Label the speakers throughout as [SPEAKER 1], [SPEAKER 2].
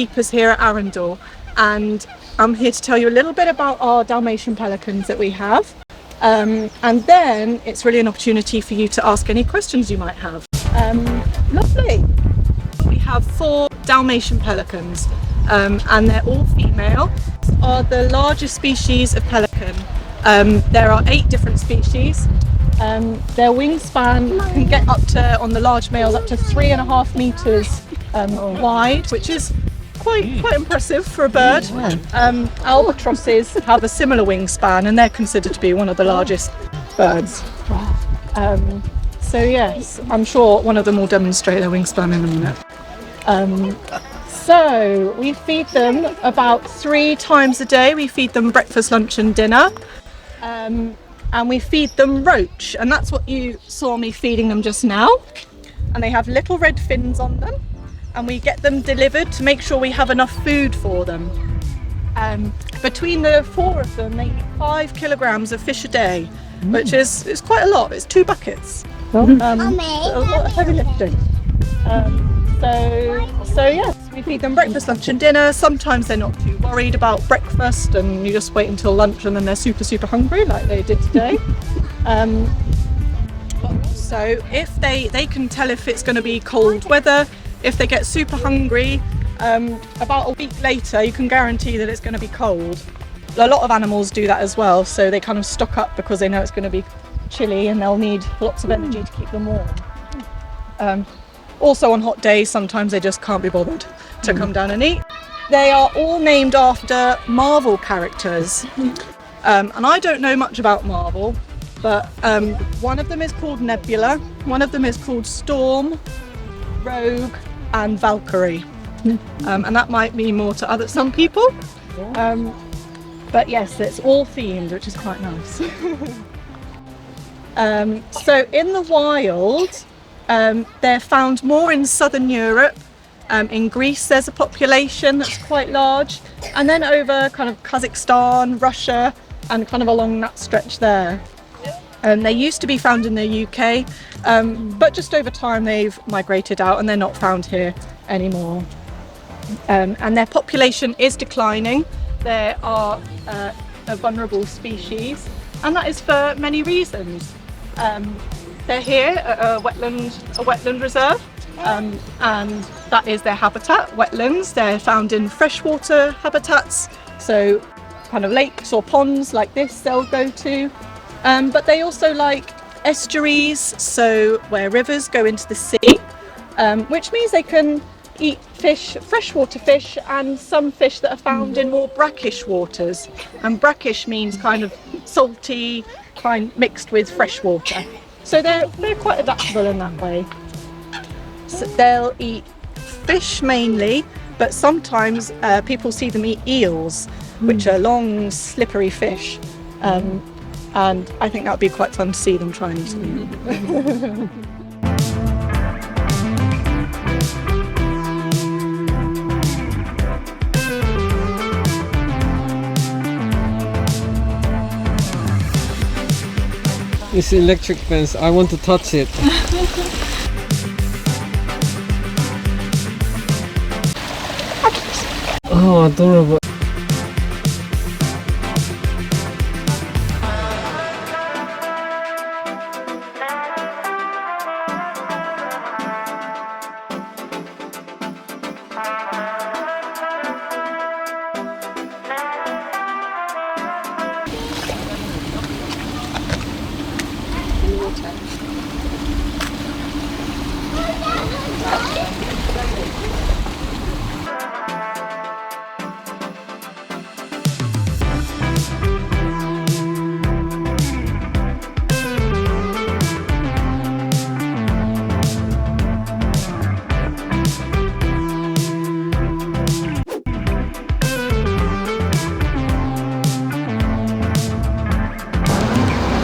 [SPEAKER 1] keepers here at Arundel, and I'm here to tell you a little bit about our Dalmatian pelicans that we have, and then it's really an opportunity for you to ask any questions you might have. Lovely! We have 4 Dalmatian pelicans, and they're all female. Are the largest species of pelican. There are 8 different species. Their wingspan can get up to, on the large males, up to 3.5 meters wide, which is quite impressive for a bird. Albatrosses have a similar wingspan, and they're considered to be one of the largest birds. So yes, I'm sure one of them will demonstrate their wingspan in a minute. So we feed them about 3 times a day. We feed them breakfast, lunch and dinner. And we feed them roach, and that's what you saw me feeding them just now. And they have little red fins on them, and we get them delivered to make sure we have enough food for them. Between the 4 of them, they eat 5 kilograms of fish a day, which is quite a lot. It's 2 buckets. A lot of heavy lifting. So yes, we feed them breakfast, lunch and dinner. Sometimes they're not too worried about breakfast, and you just wait until lunch and then they're super hungry like they did today. So if they can tell if it's going to be cold weather. If they get super hungry, about a week later you can guarantee that it's going to be cold. A lot of animals do that as well, so they kind of stock up because they know it's going to be chilly and they'll need lots of energy to keep them warm. Also on hot days, sometimes they just can't be bothered to come down and eat. They are all named after Marvel characters. And I don't know much about Marvel, but one of them is called Nebula, one of them is called Storm, Rogue and Valkyrie. And that might mean more to some people. But yes, it's all themed, which is quite nice. So in the wild, they're found more in southern Europe. In Greece there's a population that's quite large, and then over kind of Kazakhstan, Russia, and kind of along that stretch there. They used to be found in the UK, but just over time they've migrated out and they're not found here anymore. And their population is declining. They are a vulnerable species, and that is for many reasons. They're here at a wetland reserve, and that is their habitat, wetlands. They're found in freshwater habitats, so kind of lakes or ponds like this they'll go to. But they also like estuaries, so where rivers go into the sea, which means they can eat fish, freshwater fish, and some fish that are found in more brackish waters. And brackish means kind of salty, mixed with fresh water. So they're quite adaptable in that way. So they'll eat fish mainly, but sometimes people see them eat eels, which are long, slippery fish. And I think that would be quite fun to see them try and eat them.
[SPEAKER 2] It's electric fence. I want to touch it. Oh, adorable.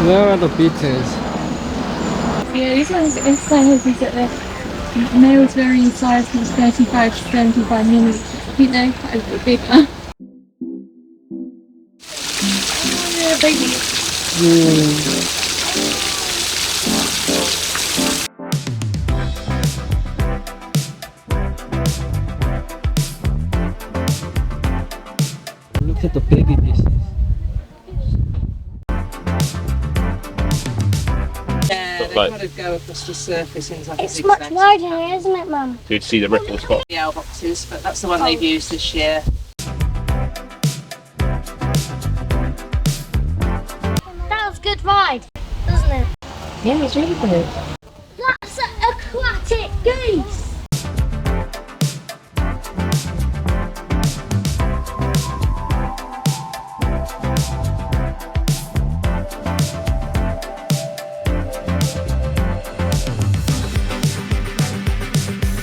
[SPEAKER 2] Where are the beetles?
[SPEAKER 3] Yeah, these ones, it's quite heavy that the males vary in size from 35 to 75 millimeters. I think they're quite a bit bigger. Oh, yeah, baby.
[SPEAKER 2] Look at the baby pieces.
[SPEAKER 1] Yeah, they
[SPEAKER 4] Right.
[SPEAKER 1] kind of go across the surface into like a
[SPEAKER 5] It's
[SPEAKER 1] zigzag
[SPEAKER 5] much wider here, isn't it, Mum?
[SPEAKER 4] Good to see the ripple spot.
[SPEAKER 1] the boxes, but that's the one they've used this year.
[SPEAKER 5] That was a good ride, wasn't it?
[SPEAKER 3] Yeah, it's really good.
[SPEAKER 5] That's an aquatic goose!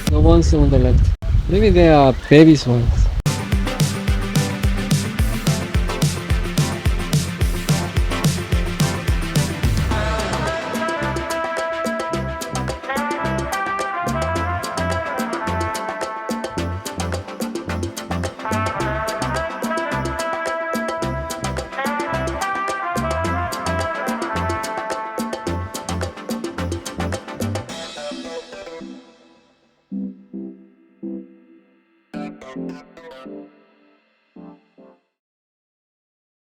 [SPEAKER 2] The ones on the left. Maybe they are babies ones.